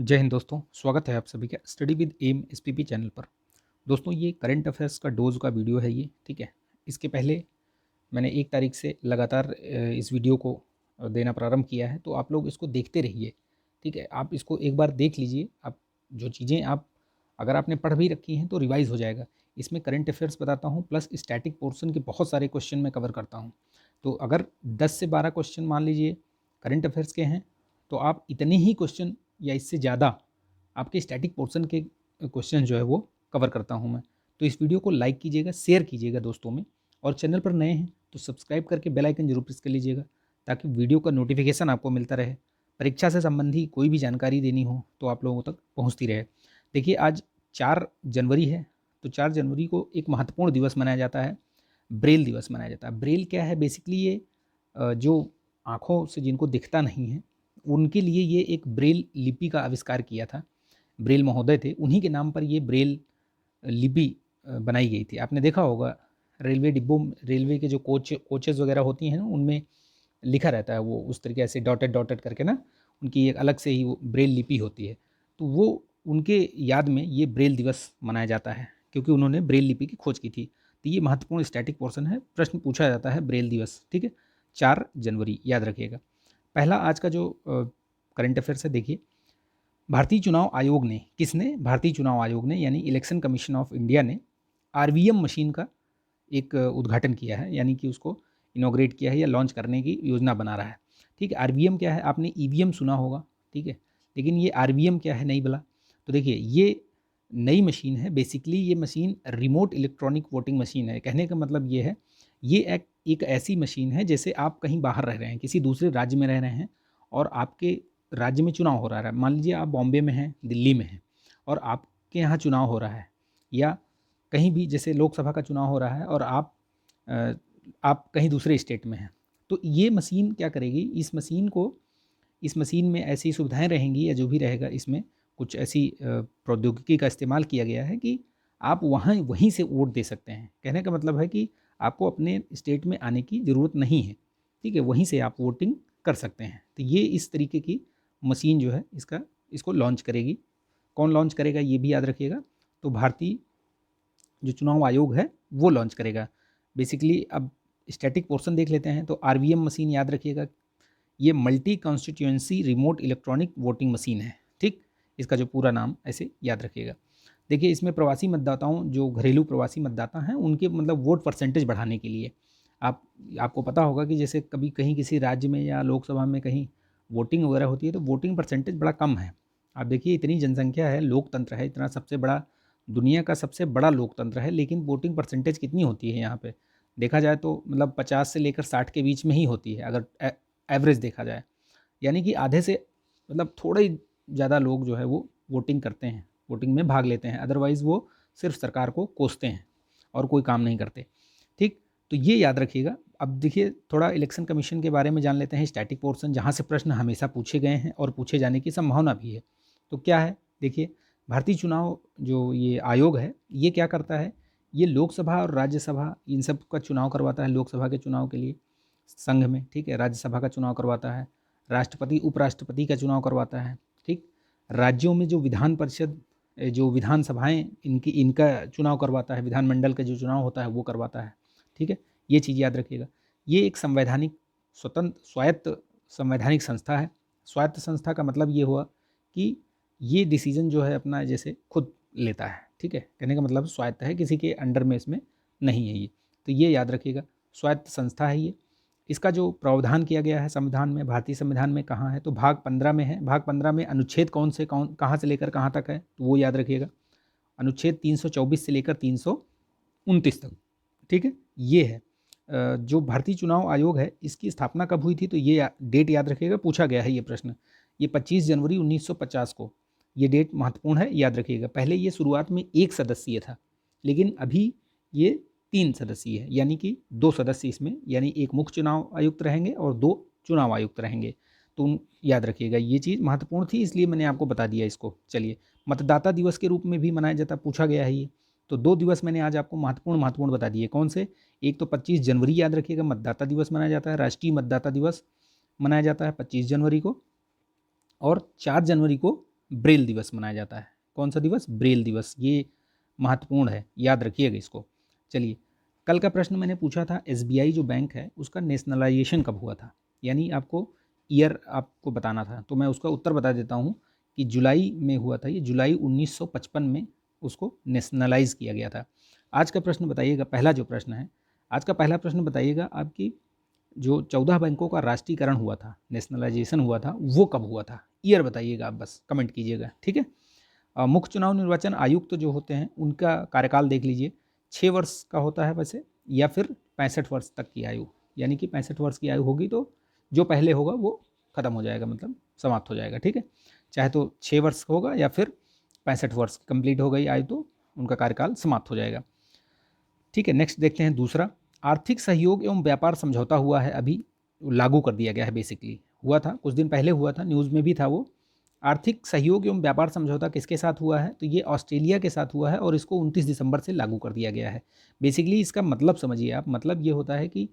जय हिंद दोस्तों, स्वागत है आप सभी का study with M SPP channel पर। दोस्तों, ये करंट अफेयर्स का डोज का वीडियो है ये, ठीक है। इसके पहले मैंने 1 तारीख से लगातार इस वीडियो को देना प्रारंभ किया है, तो आप लोग इसको देखते रहिए, ठीक है। आप इसको एक बार देख लीजिए। आप जो चीज़ें आप अगर आपने पढ़ भी रखी हैं तो रिवाइज़ हो जाएगा। इसमें करंट अफेयर्स बताता हूँ, प्लस स्टैटिक पोर्शन के बहुत सारे क्वेश्चन मैं कवर करता हूँ। तो अगर 10 से 12 क्वेश्चन मान लीजिए करंट अफेयर्स के हैं, तो आप इतने ही क्वेश्चन या इससे ज़्यादा आपके स्टैटिक पोर्शन के क्वेश्चन जो है वो कवर करता हूँ मैं। तो इस वीडियो को लाइक कीजिएगा, शेयर कीजिएगा दोस्तों में, और चैनल पर नए हैं तो सब्सक्राइब करके बेल आइकन जरूर प्रेस कर लीजिएगा, ताकि वीडियो का नोटिफिकेशन आपको मिलता रहे। परीक्षा से संबंधी कोई भी जानकारी देनी हो तो आप लोगों तक पहुँचती रहे। देखिए, आज 4 जनवरी है, तो 4 जनवरी को एक महत्वपूर्ण दिवस मनाया जाता है, ब्रेल दिवस मनाया जाता है। ब्रेल क्या है? बेसिकली ये जो आँखों से जिनको दिखता नहीं है, उनके लिए ये एक ब्रेल लिपि का आविष्कार किया था। ब्रेल महोदय थे, उन्हीं के नाम पर ये ब्रेल लिपि बनाई गई थी। आपने देखा होगा रेलवे डिब्बों में, रेलवे के जो कोचेज़ वगैरह होती हैं ना, उनमें लिखा रहता है वो उस तरीके से डॉटेड डॉटेड करके ना, उनकी एक अलग से ही वो ब्रेल लिपि होती है। तो वो उनके याद में ये ब्रेल दिवस मनाया जाता है, क्योंकि उन्होंने ब्रेल लिपि की खोज की थी। तो ये महत्वपूर्ण स्टैटिक पोर्शन है, प्रश्न पूछा जाता है ब्रेल दिवस, ठीक है। 4 जनवरी याद रखिएगा। पहला आज का जो करंट अफेयर्स है, देखिए, भारतीय चुनाव आयोग ने, किसने? भारतीय चुनाव आयोग ने, यानी इलेक्शन कमीशन ऑफ इंडिया ने आरवीएम मशीन का एक उद्घाटन किया है, यानी कि उसको इनॉग्रेट किया है या लॉन्च करने की योजना बना रहा है, ठीक है। आरवीएम क्या है? आपने ईवीएम सुना होगा, ठीक है, लेकिन ये आरवीएम क्या है, नहीं बोला। तो देखिए, ये नई मशीन है। बेसिकली ये machine remote electronic voting machine है। कहने का मतलब ये है, ये एक ऐसी मशीन है जैसे आप कहीं बाहर रह रहे हैं, किसी दूसरे राज्य में रह रहे हैं, और आपके राज्य में चुनाव हो रहा है। मान लीजिए आप बॉम्बे में हैं, दिल्ली में हैं, और आपके यहाँ चुनाव हो रहा है, या कहीं भी जैसे लोकसभा का चुनाव हो रहा है, और अ, आप कहीं दूसरे स्टेट में हैं। तो ये मशीन क्या करेगी? इस मशीन में ऐसी सुविधाएं रहेंगी, या जो भी रहेगा इसमें कुछ ऐसी प्रौद्योगिकी का इस्तेमाल किया गया है कि आप वहाँ वहीं से वोट दे सकते हैं। कहने का मतलब है कि आपको अपने स्टेट में आने की ज़रूरत नहीं है, ठीक है, वहीं से आप वोटिंग कर सकते हैं। तो ये इस तरीके की मशीन जो है, इसको लॉन्च करेगी। कौन लॉन्च करेगा ये भी याद रखिएगा। तो भारतीय जो चुनाव आयोग है वो लॉन्च करेगा। बेसिकली अब स्टैटिक पोर्शन देख लेते हैं। तो आरवीएम मशीन याद रखिएगा, ये multi constituency remote electronic voting machine है, ठीक। इसका जो पूरा नाम ऐसे याद रखिएगा। देखिए, इसमें प्रवासी मतदाताओं, जो घरेलू प्रवासी मतदाता हैं, उनके मतलब वोट परसेंटेज बढ़ाने के लिए आप आपको पता होगा कि जैसे कभी कहीं किसी राज्य में या लोकसभा में कहीं वोटिंग वगैरह होती है, तो वोटिंग परसेंटेज बड़ा कम है। आप देखिए, इतनी जनसंख्या है, लोकतंत्र है, इतना सबसे बड़ा, दुनिया का सबसे बड़ा लोकतंत्र है, लेकिन वोटिंग परसेंटेज कितनी होती है यहाँ पे? देखा जाए तो मतलब 50 से लेकर 60 के बीच में ही होती है, अगर एवरेज देखा जाए। यानी कि आधे से मतलब थोड़े ही ज़्यादा लोग जो है वो वोटिंग करते हैं, वोटिंग में भाग लेते हैं। अदरवाइज़ वो सिर्फ सरकार को कोसते हैं और कोई काम नहीं करते, ठीक। तो ये याद रखिएगा। अब देखिए, थोड़ा इलेक्शन कमीशन के बारे में जान लेते हैं, स्टैटिक पोर्शन, जहाँ से प्रश्न हमेशा पूछे गए हैं और पूछे जाने की संभावना भी है। तो क्या है? देखिए, भारतीय चुनाव जो ये आयोग है, ये क्या करता है? ये लोकसभा और राज्यसभा, इन सब का चुनाव करवाता है। लोकसभा के चुनाव के लिए संघ में, ठीक है, राज्यसभा का चुनाव करवाता है, राष्ट्रपति उपराष्ट्रपति का चुनाव करवाता है, ठीक। राज्यों में जो विधान परिषद, जो विधानसभाएं, इनका चुनाव करवाता है, विधानमंडल का जो चुनाव होता है वो करवाता है, ठीक है। ये चीज़ याद रखिएगा। ये एक संवैधानिक, स्वतंत्र, स्वायत्त संवैधानिक संस्था है। स्वायत्त संस्था का मतलब ये हुआ कि ये डिसीजन जो है अपना जैसे खुद लेता है, ठीक है। कहने का मतलब स्वायत्त है, किसी के अंडर में इसमें नहीं है ये। तो ये याद रखिएगा, स्वायत्त संस्था है ये। इसका जो प्रावधान किया गया है संविधान में, भारतीय संविधान में कहाँ है? तो भाग 15 में है। भाग 15 में अनुच्छेद कौन से कौन कहाँ से लेकर कहाँ तक है, तो वो याद रखिएगा। अनुच्छेद 324 से लेकर 329 तक, ठीक है। ये है जो भारतीय चुनाव आयोग है, इसकी स्थापना कब हुई थी? तो ये डेट याद रखिएगा, पूछा गया है ये प्रश्न। ये 25 जनवरी 1950 को, ये डेट महत्वपूर्ण है, याद रखिएगा। पहले ये शुरुआत में 1 सदस्यीय था, लेकिन अभी ये 3 सदस्यीय है, यानी कि 2 सदस्य इसमें, यानी एक मुख्य चुनाव आयुक्त रहेंगे और 2 चुनाव आयुक्त रहेंगे। तो याद रखिएगा, ये चीज़ महत्वपूर्ण थी, इसलिए मैंने आपको बता दिया इसको। चलिए, मतदाता दिवस के रूप में भी मनाया जाता, पूछा गया है ये। तो 2 दिवस मैंने आज आपको महत्वपूर्ण बता दिए। कौन से? एक तो 25 जनवरी याद रखिएगा, मतदाता दिवस मनाया जाता है, राष्ट्रीय मतदाता दिवस मनाया जाता है 25 जनवरी को, और 4 जनवरी को ब्रेल दिवस मनाया जाता है। कौन सा दिवस? ब्रेल दिवस। ये महत्वपूर्ण है, याद रखिएगा इसको। चलिए, कल का प्रश्न मैंने पूछा था एसबीआई जो बैंक है उसका नेशनलाइजेशन कब हुआ था, यानी आपको ईयर आपको बताना था। तो मैं उसका उत्तर बता देता हूँ कि जुलाई में हुआ था, ये जुलाई 1955 में उसको नेशनलाइज किया गया था। आज का प्रश्न बताइएगा, पहला जो प्रश्न है, आज का पहला प्रश्न बताइएगा आपकी जो 14 बैंकों का राष्ट्रीयकरण हुआ था, नेशनलाइजेशन हुआ था, वो कब हुआ था? ईयर बताइएगा आप, बस कमेंट कीजिएगा, ठीक है। मुख्य चुनाव निर्वाचन आयुक्त जो होते हैं उनका कार्यकाल देख लीजिए, 6 वर्ष का होता है वैसे, या फिर 65 वर्ष तक की आयु, यानी कि 65 वर्ष की आयु होगी तो जो पहले होगा वो खत्म हो जाएगा, मतलब समाप्त हो जाएगा, ठीक है। चाहे तो 6 वर्ष होगा या फिर 65 वर्ष कंप्लीट हो गई आयु तो उनका कार्यकाल समाप्त हो जाएगा, ठीक है। नेक्स्ट देखते हैं दूसरा, आर्थिक सहयोग एवं व्यापार समझौता हुआ है, अभी लागू कर दिया गया है, बेसिकली हुआ था कुछ दिन पहले, हुआ था, न्यूज़ में भी था वो। आर्थिक सहयोग एवं व्यापार समझौता किसके साथ हुआ है? तो ये ऑस्ट्रेलिया के साथ हुआ है और इसको 29 दिसंबर से लागू कर दिया गया है। बेसिकली इसका मतलब समझिए आप, मतलब ये होता है कि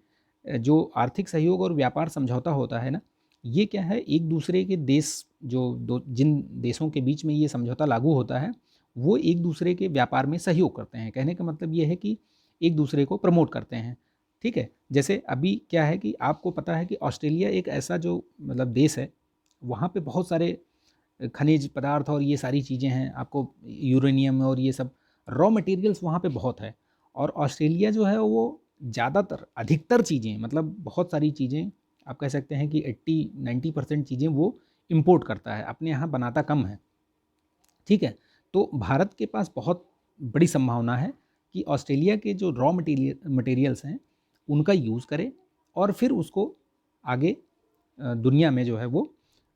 जो आर्थिक सहयोग और व्यापार समझौता होता है ना, ये क्या है, एक दूसरे के देश, जो दो जिन देशों के बीच में ये समझौता लागू होता है वो एक दूसरे के व्यापार में सहयोग करते हैं। कहने का मतलब ये है कि एक दूसरे को प्रमोट करते हैं, ठीक है। जैसे अभी क्या है कि आपको पता है कि ऑस्ट्रेलिया एक ऐसा जो मतलब देश है, वहाँ पे बहुत सारे खनिज पदार्थ और ये सारी चीज़ें हैं, आपको यूरेनियम और ये सब रॉ मटेरियल्स वहाँ पे बहुत है। और ऑस्ट्रेलिया जो है वो ज़्यादातर, अधिकतर चीज़ें, मतलब बहुत सारी चीज़ें आप कह सकते हैं कि 80-90% चीज़ें वो इम्पोर्ट करता है, अपने यहाँ बनाता कम है, ठीक है। तो भारत के पास बहुत बड़ी संभावना है कि ऑस्ट्रेलिया के जो रॉ मटेरियल्स हैं उनका यूज़ करे और फिर उसको आगे दुनिया में जो है वो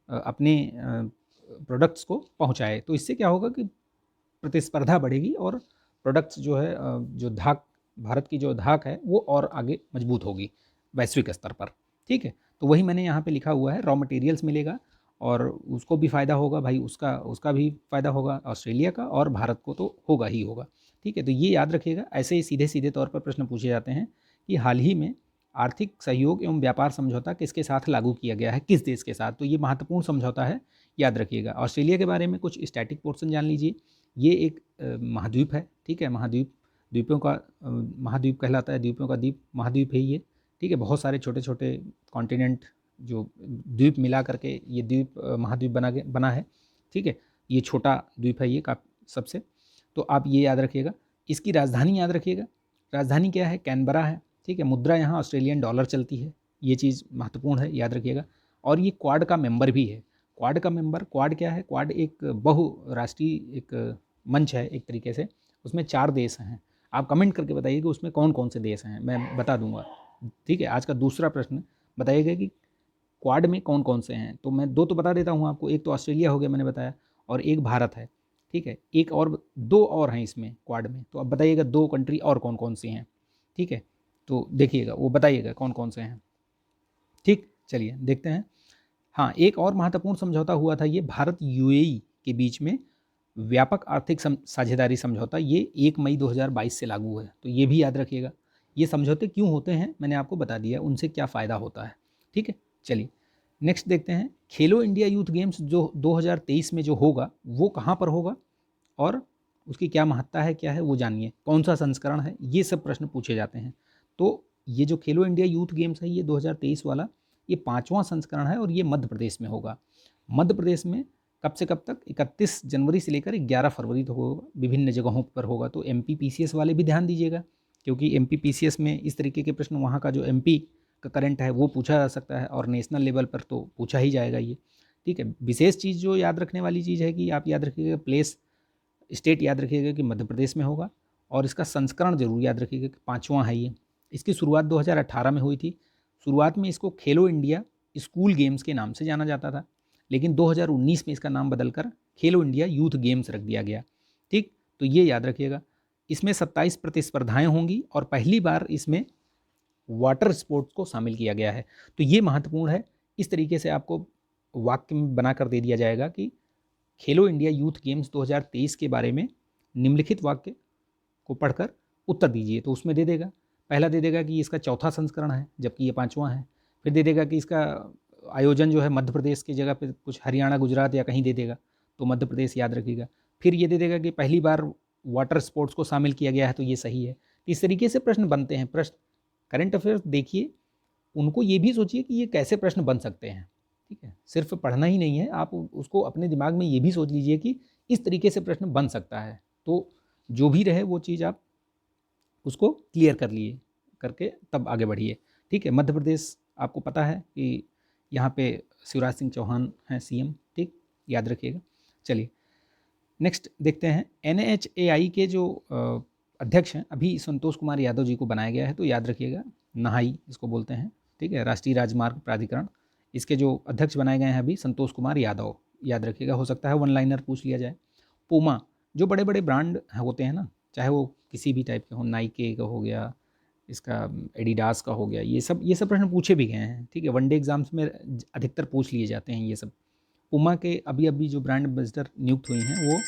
अपने प्रोडक्ट्स को पहुंचाए। तो इससे क्या होगा कि प्रतिस्पर्धा बढ़ेगी और प्रोडक्ट्स जो है जो धाक, भारत की जो धाक है वो और आगे मजबूत होगी वैश्विक स्तर पर, ठीक है। तो वही मैंने यहाँ पे लिखा हुआ है, रॉ मटेरियल्स मिलेगा और उसको भी फ़ायदा होगा भाई, उसका उसका भी फ़ायदा होगा ऑस्ट्रेलिया का, और भारत को तो होगा ही होगा, ठीक है। तो ये याद रखिएगा। ऐसे ही सीधे सीधे तौर पर प्रश्न पूछे जाते हैं कि हाल ही में आर्थिक सहयोग एवं व्यापार समझौता किसके साथ लागू किया गया है, किस देश के साथ? तो ये महत्वपूर्ण समझौता है, याद रखिएगा। ऑस्ट्रेलिया के बारे में कुछ स्टैटिक पोर्शन जान लीजिए। ये एक महाद्वीप है, ठीक है, महाद्वीप, द्वीपों का महाद्वीप कहलाता है, द्वीपों का द्वीप महाद्वीप है ये, ठीक है। बहुत सारे छोटे छोटे कॉन्टिनेंट जो द्वीप मिला करके ये द्वीप महाद्वीप बना है, ठीक है। ये छोटा द्वीप है ये का सबसे। तो आप ये याद रखिएगा। इसकी राजधानी याद रखिएगा, राजधानी क्या है? कैनबरा है, ठीक है। मुद्रा यहाँ ऑस्ट्रेलियन डॉलर चलती है, ये चीज़ महत्वपूर्ण है, याद रखिएगा। और ये क्वाड का मेंबर भी है। क्वाड का मेंबर, क्वाड क्या है? क्वाड एक बहुराष्ट्रीय एक मंच है एक तरीके से, उसमें 4 देश हैं। आप कमेंट करके बताइए कि उसमें कौन कौन से देश हैं, मैं बता दूंगा, ठीक है। आज का दूसरा प्रश्न बताइएगा कि क्वाड में कौन कौन से हैं। तो मैं 2 तो बता देता हूँ आपको, एक तो ऑस्ट्रेलिया हो गया मैंने बताया, और एक भारत है, ठीक है। एक और 2 और हैं इसमें क्वाड में, तो अब बताइएगा 2 कंट्री और कौन कौन सी हैं, ठीक है। तो देखिएगा, वो बताइएगा कौन कौन से हैं, ठीक। चलिए देखते हैं। हाँ, एक और महत्वपूर्ण समझौता हुआ था, ये भारत यूएई के बीच में व्यापक आर्थिक साझेदारी समझौता, ये 1 मई 2022 से लागू है। तो ये भी याद रखिएगा। ये समझौते क्यों होते हैं मैंने आपको बता दिया, उनसे क्या फ़ायदा होता है, ठीक है। चलिए नेक्स्ट देखते हैं, खेलो इंडिया यूथ गेम्स जो 2023 में जो होगा वो कहाँ पर होगा और उसकी क्या महत्ता है, क्या है वो जानिए, कौन सा संस्करण है, ये सब प्रश्न पूछे जाते हैं। तो ये जो खेलो इंडिया यूथ गेम्स है ये 2023 वाला, ये 5वां संस्करण है और ये मध्य प्रदेश में होगा। मध्य प्रदेश में कब से कब तक? 31 जनवरी से लेकर 11 फरवरी तक होगा, विभिन्न जगहों पर होगा। तो एमपी पीसीएस वाले भी ध्यान दीजिएगा, क्योंकि एमपी पीसीएस में इस तरीके के प्रश्न, वहाँ का जो एमपी का करंट है वो पूछा जा सकता है, और नेशनल लेवल पर तो पूछा ही जाएगा ये, ठीक है। विशेष चीज़ जो याद रखने वाली चीज़ है कि आप याद रखिएगा प्लेस, स्टेट याद रखिएगा कि मध्य प्रदेश में होगा, और इसका संस्करण जरूर याद रखिएगा कि 5वां है ये। इसकी शुरुआत 2018 में हुई थी। शुरुआत में इसको खेलो इंडिया स्कूल गेम्स के नाम से जाना जाता था, लेकिन 2019 में इसका नाम बदलकर खेलो इंडिया यूथ गेम्स रख दिया गया, ठीक। तो ये याद रखिएगा। इसमें 27 प्रतिस्पर्धाएं होंगी और पहली बार इसमें वाटर स्पोर्ट्स को शामिल किया गया है। तो ये महत्वपूर्ण है। इस तरीके से आपको वाक्य में बनाकर दे दिया जाएगा कि खेलो इंडिया यूथ गेम्स 2023 के बारे में निम्नलिखित वाक्य को पढ़कर उत्तर दीजिए। तो उसमें दे देगा, पहला दे देगा कि इसका 4था संस्करण है जबकि ये 5वां है। फिर दे देगा कि इसका आयोजन जो है मध्य प्रदेश की जगह पे कुछ हरियाणा, गुजरात या कहीं दे देगा। तो मध्य प्रदेश याद रखिएगा। फिर ये दे देगा कि पहली बार वाटर स्पोर्ट्स को शामिल किया गया है, तो ये सही है। इस तरीके से प्रश्न बनते हैं। प्रश्न करंट अफेयर्स देखिए, उनको ये भी सोचिए कि ये कैसे प्रश्न बन सकते हैं, ठीक है। सिर्फ पढ़ना ही नहीं है, आप उसको अपने दिमाग में ये भी सोच लीजिए कि इस तरीके से प्रश्न बन सकता है। तो जो भी रहे वो चीज़ आप उसको क्लियर कर लिए करके तब आगे बढ़िए, ठीक है। मध्य प्रदेश आपको पता है कि यहाँ पे शिवराज सिंह चौहान हैं सीएम, ठीक, याद रखिएगा। चलिए नेक्स्ट देखते हैं। NHAI के जो अध्यक्ष हैं अभी संतोष कुमार यादव जी को बनाया गया है, तो याद रखिएगा, नहाई इसको बोलते हैं, ठीक है, राष्ट्रीय राजमार्ग प्राधिकरण। इसके जो अध्यक्ष बनाए गए हैं अभी संतोष कुमार यादव, याद रखिएगा। हो सकता है वन लाइनर पूछ लिया जाए। पूमा, जो बड़े बड़े ब्रांड होते हैं ना, चाहे वो किसी भी टाइप के हो, नाइके का हो गया, इसका एडिडास का हो गया, ये सब प्रश्न पूछे भी गए हैं, ठीक है। वनडे एग्जाम्स में अधिकतर पूछ लिए जाते हैं ये सब। पूमा के अभी अभी जो ब्रांड एम्बेसडर नियुक्त हुई हैं वो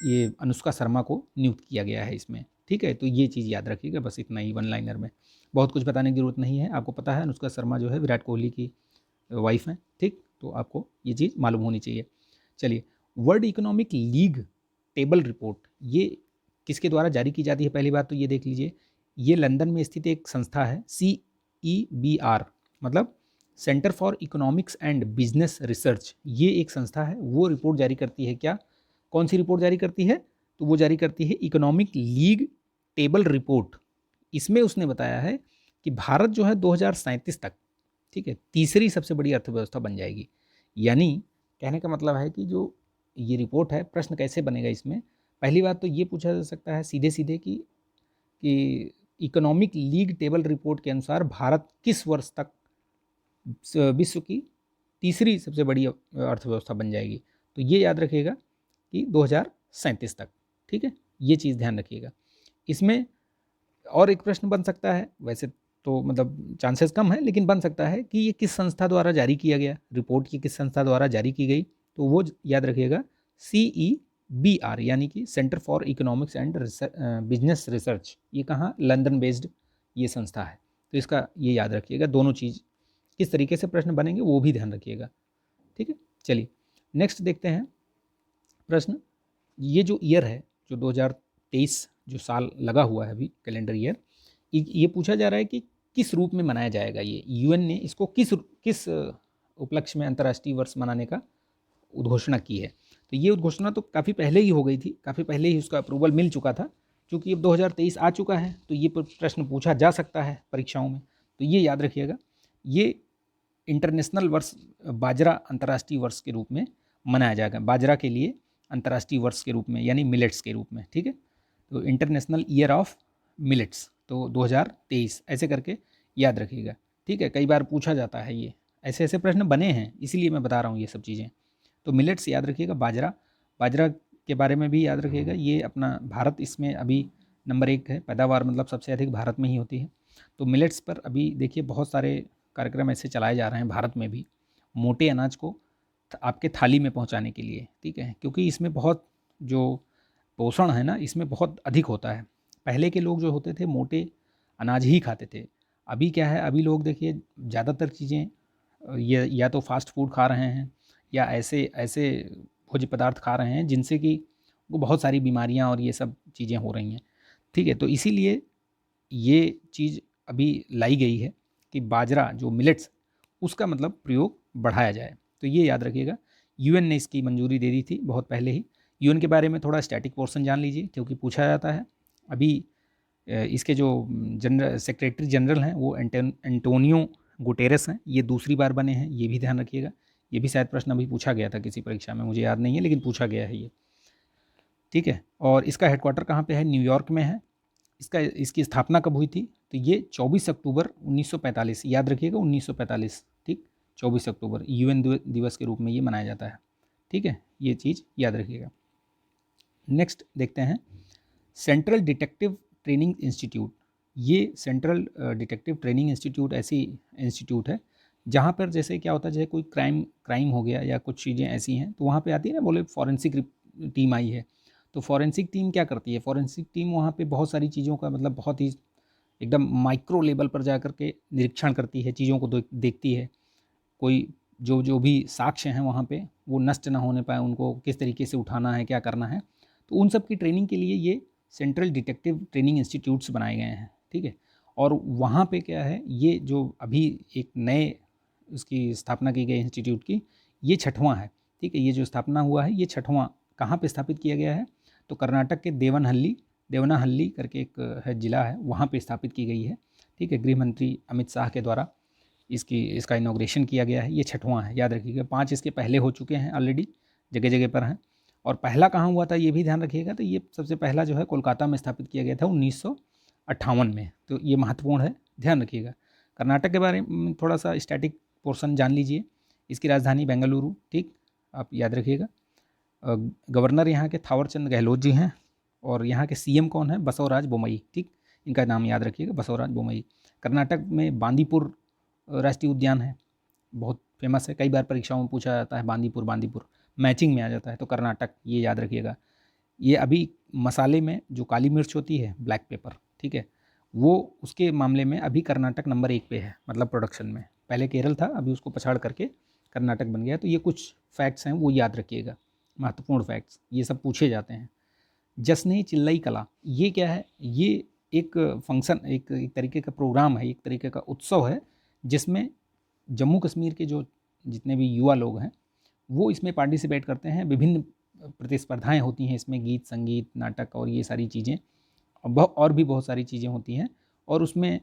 ये अनुष्का शर्मा को नियुक्त किया गया है इसमें, ठीक है। तो ये चीज़ याद रखिएगा, बस इतना ही वन लाइनर में, बहुत कुछ बताने की जरूरत नहीं है। आपको पता है अनुष्का शर्मा जो है विराट कोहली की वाइफ हैं, ठीक, तो आपको ये चीज़ मालूम होनी चाहिए। चलिए, world economic league table report ये किसके द्वारा जारी की जाती है? पहली बात तो ये देख लीजिए, ये लंदन में स्थित एक संस्था है, CEBR, मतलब centre for economics and business research. ये एक संस्था है, वो रिपोर्ट जारी करती है। क्या, कौन सी रिपोर्ट जारी करती है? तो वो जारी करती है इकोनॉमिक लीग टेबल रिपोर्ट। इसमें उसने बताया है कि भारत जो है 2037 तक, ठीक है, तीसरी सबसे बड़ी अर्थव्यवस्था बन जाएगी। यानी कहने का मतलब है कि जो ये रिपोर्ट है, प्रश्न कैसे बनेगा इसमें? पहली बात तो ये पूछा जा सकता है सीधे सीधे कि इकोनॉमिक लीग टेबल रिपोर्ट के अनुसार भारत किस वर्ष तक विश्व की तीसरी सबसे बड़ी अर्थव्यवस्था बन जाएगी। तो ये याद रखिएगा कि 2037 तक, ठीक है, ये चीज़ ध्यान रखिएगा। इसमें और एक प्रश्न बन सकता है, वैसे तो मतलब चांसेस कम है, लेकिन बन सकता है कि ये किस संस्था द्वारा जारी किया गया, रिपोर्ट की किस संस्था द्वारा जारी की गई, तो वो याद रखिएगा CEBR, यानी कि centre for economics and business research. ये कहाँ, लंदन बेस्ड ये संस्था है। तो इसका ये याद रखिएगा, दोनों चीज़ किस तरीके से प्रश्न बनेंगे वो भी ध्यान रखिएगा, ठीक है। चलिए नेक्स्ट देखते हैं प्रश्न। ये जो ईयर है, जो 2023 जो साल लगा हुआ है अभी, कैलेंडर ईयर, ये पूछा जा रहा है कि किस रूप में मनाया जाएगा। ये UN ने इसको किस उपलक्ष्य में अंतर्राष्ट्रीय वर्ष मनाने का उद्घोषणा की है। तो ये उद्घोषणा तो काफ़ी पहले ही हो गई थी, काफ़ी पहले ही उसका अप्रूवल मिल चुका था। क्योंकि अब 2023 आ चुका है तो ये प्रश्न पूछा जा सकता है परीक्षाओं में। तो ये याद रखिएगा, ये इंटरनेशनल वर्ष बाजरा अंतर्राष्ट्रीय वर्ष के रूप में मनाया जाएगा, बाजरा के लिए अंतर्राष्ट्रीय वर्ष के रूप में, यानी मिलेट्स के रूप में, ठीक है। तो इंटरनेशनल ईयर ऑफ मिलेट्स, तो 2023 ऐसे करके याद रखिएगा, ठीक है। कई बार पूछा जाता है, ये ऐसे ऐसे प्रश्न बने हैं, इसीलिए मैं बता रहा हूँ ये सब चीज़ें। तो मिलेट्स याद रखिएगा, बाजरा के बारे में भी याद रखिएगा। ये अपना भारत इसमें अभी नंबर 1 है, पैदावार मतलब सबसे अधिक भारत में ही होती है। तो मिलेट्स पर अभी देखिए बहुत सारे कार्यक्रम ऐसे चलाए जा रहे हैं भारत में भी, मोटे अनाज को आपके थाली में पहुंचाने के लिए, ठीक है, क्योंकि इसमें बहुत जो पोषण है ना, इसमें बहुत अधिक होता है। पहले के लोग जो होते थे मोटे अनाज ही खाते थे। अभी क्या है, अभी लोग देखिए ज़्यादातर चीज़ें ये या तो फास्ट फूड खा रहे हैं या ऐसे ऐसे भोज्य पदार्थ खा रहे हैं जिनसे कि वो बहुत सारी बीमारियां और ये सब चीज़ें हो रही हैं, ठीक है। तो इसीलिए ये चीज़ अभी लाई गई है कि बाजरा जो मिलेट्स, उसका मतलब प्रयोग बढ़ाया जाए। तो ये याद रखिएगा, UN ने इसकी मंजूरी दे दी थी बहुत पहले ही। UN के बारे में थोड़ा स्टैटिक पोर्शन जान लीजिए, क्योंकि पूछा जाता है। अभी इसके जो सेक्रेटरी जनरल हैं वो एंटोनियो गुटेरेस हैं, ये दूसरी बार बने हैं, ये भी ध्यान रखिएगा। ये भी शायद प्रश्न अभी पूछा गया था किसी परीक्षा में, मुझे याद नहीं है, लेकिन पूछा गया है ये, ठीक है। और इसका हेडक्वार्टर कहाँ पे है? न्यूयॉर्क में है। इसकी स्थापना कब हुई थी? तो ये 24 अक्टूबर 1945, याद रखिएगा 1945, ठीक, 24 अक्टूबर UN दिवस के रूप में ये मनाया जाता है, ठीक है, ये चीज़ याद रखिएगा। नेक्स्ट देखते हैं, सेंट्रल डिटेक्टिव ट्रेनिंग इंस्टीट्यूट। ये सेंट्रल डिटेक्टिव ट्रेनिंग इंस्टीट्यूट ऐसी इंस्टीट्यूट है जहाँ पर जैसे क्या होता है, जैसे कोई क्राइम हो गया या कुछ चीज़ें ऐसी हैं तो वहाँ पे आती है ना, बोले फॉरेंसिक टीम आई है। तो फॉरेंसिक टीम क्या करती है? फॉरेंसिक टीम वहाँ पे बहुत सारी चीज़ों का मतलब बहुत ही एकदम माइक्रो लेवल पर जा कर के निरीक्षण करती है, चीज़ों को देखती है। कोई जो भी साक्ष्य हैं वहाँ पे वो नष्ट ना होने पाए, उनको किस तरीके से उठाना है, क्या करना है। तो उन सब की ट्रेनिंग के लिए ये सेंट्रल डिटेक्टिव ट्रेनिंग इंस्टीट्यूट्स बनाए गए हैं, ठीक है। और वहाँ पे क्या है, ये जो अभी एक नए उसकी स्थापना की गई इंस्टीट्यूट की, ये 6वां है, ठीक है। ये जो स्थापना हुआ है ये 6वां कहाँ पे स्थापित किया गया है, तो कर्नाटक के देवनाहल्ली करके एक है ज़िला है, वहाँ पे स्थापित की गई है, ठीक है। गृह मंत्री अमित शाह के द्वारा इसका इनॉग्रेशन किया गया है। ये 6वां है, याद रखिएगा। 5 इसके पहले हो चुके हैं ऑलरेडी, जगह जगह पर हैं। और पहला कहाँ हुआ था ये भी ध्यान रखिएगा, तो ये सबसे पहला जो है कोलकाता में स्थापित किया गया था 1958 में। तो ये महत्वपूर्ण है, ध्यान रखिएगा। कर्नाटक के बारे में थोड़ा सा स्टैटिक पोर्शन जान लीजिए। इसकी राजधानी बेंगलुरु, ठीक, आप याद रखिएगा। गवर्नर यहाँ के थावरचंद गहलोत जी हैं, और यहाँ के सीएम कौन है, बसवराज बोम्मई, ठीक, इनका नाम याद रखिएगा, बसवराज बोम्मई। कर्नाटक में बांदीपुर राष्ट्रीय उद्यान है, बहुत फेमस है, कई बार परीक्षाओं में पूछा जाता है, बांदीपुर मैचिंग में आ जाता है, तो कर्नाटक ये याद रखिएगा। ये अभी मसाले में जो काली मिर्च होती है, ब्लैक पेपर, ठीक है, वो उसके मामले में अभी कर्नाटक नंबर 1 पे है, मतलब प्रोडक्शन में। पहले केरल था, अभी उसको पछाड़ करके कर्नाटक बन गया। तो ये कुछ फैक्ट्स हैं, वो याद रखिएगा, महत्वपूर्ण फैक्ट्स, ये सब पूछे जाते हैं। जश्न चिल्लई कला, ये क्या है, ये एक फंक्शन, एक तरीके का प्रोग्राम है, एक तरीके का उत्सव है, जिसमें जम्मू कश्मीर के जो जितने भी युवा लोग हैं वो इसमें पार्टिसिपेट करते हैं। विभिन्न प्रतिस्पर्धाएं होती हैं इसमें, गीत, संगीत, नाटक और ये सारी चीज़ें, और भी बहुत सारी चीज़ें होती हैं। और उसमें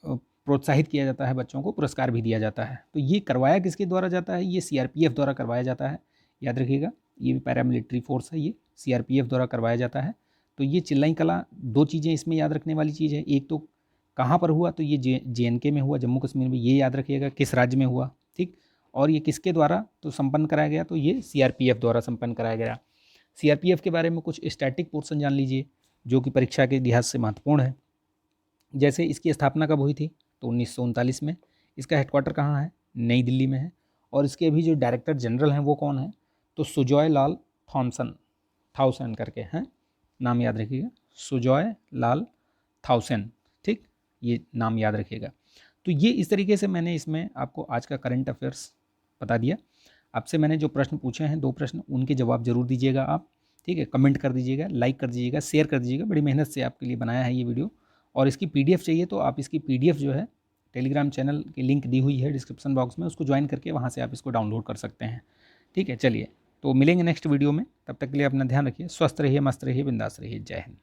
प्रोत्साहित किया जाता है बच्चों को, पुरस्कार भी दिया जाता है। तो ये करवाया किसके द्वारा जाता है, ये सीआरपीएफ द्वारा करवाया जाता है, याद रखिएगा। ये भी पैरामिलिट्री फोर्स है, ये सीआरपीएफ द्वारा करवाया जाता है। तो ये चिल्लई कला, 2 चीज़ें इसमें याद रखने वाली चीज़ है। एक तो कहाँ पर हुआ, तो ये JNK में हुआ, जम्मू कश्मीर में, ये याद रखिएगा किस राज्य में हुआ, ठीक। और ये किसके द्वारा तो संपन्न कराया गया, तो ये सीआरपीएफ द्वारा संपन्न कराया गया। सीआरपीएफ के बारे में कुछ स्टैटिक पोर्शन जान लीजिए, जो कि परीक्षा के लिहाज से महत्वपूर्ण है। जैसे इसकी स्थापना कब हुई थी, तो 1939 में। इसका हेडक्वार्टर कहाँ है, नई दिल्ली में है। और इसके अभी जो डायरेक्टर जनरल हैं वो कौन है, तो सुजॉय लाल थाउसेन करके हैं, नाम याद रखिएगा, सुजॉय लाल थाउसेन, ठीक, ये नाम याद रखिएगा। तो ये इस तरीके से मैंने इसमें आपको आज का करंट अफेयर्स बता दिया। आपसे मैंने जो प्रश्न पूछे हैं, 2 प्रश्न, उनके जवाब जरूर दीजिएगा आप, ठीक है। कमेंट कर दीजिएगा, लाइक कर दीजिएगा, शेयर कर दीजिएगा। बड़ी मेहनत से आपके लिए बनाया है ये वीडियो। और इसकी PDF चाहिए तो आप इसकी PDF जो है, टेलीग्राम चैनल की लिंक दी हुई है डिस्क्रिप्शन बॉक्स में, उसको ज्वाइन करके वहाँ से आप इसको डाउनलोड कर सकते हैं, ठीक है। चलिए, तो मिलेंगे नेक्स्ट वीडियो में, तब तक के लिए अपना ध्यान रखिए, स्वस्थ रहिए, मस्त रहिए, बिंदास रहिए। जय हिंद।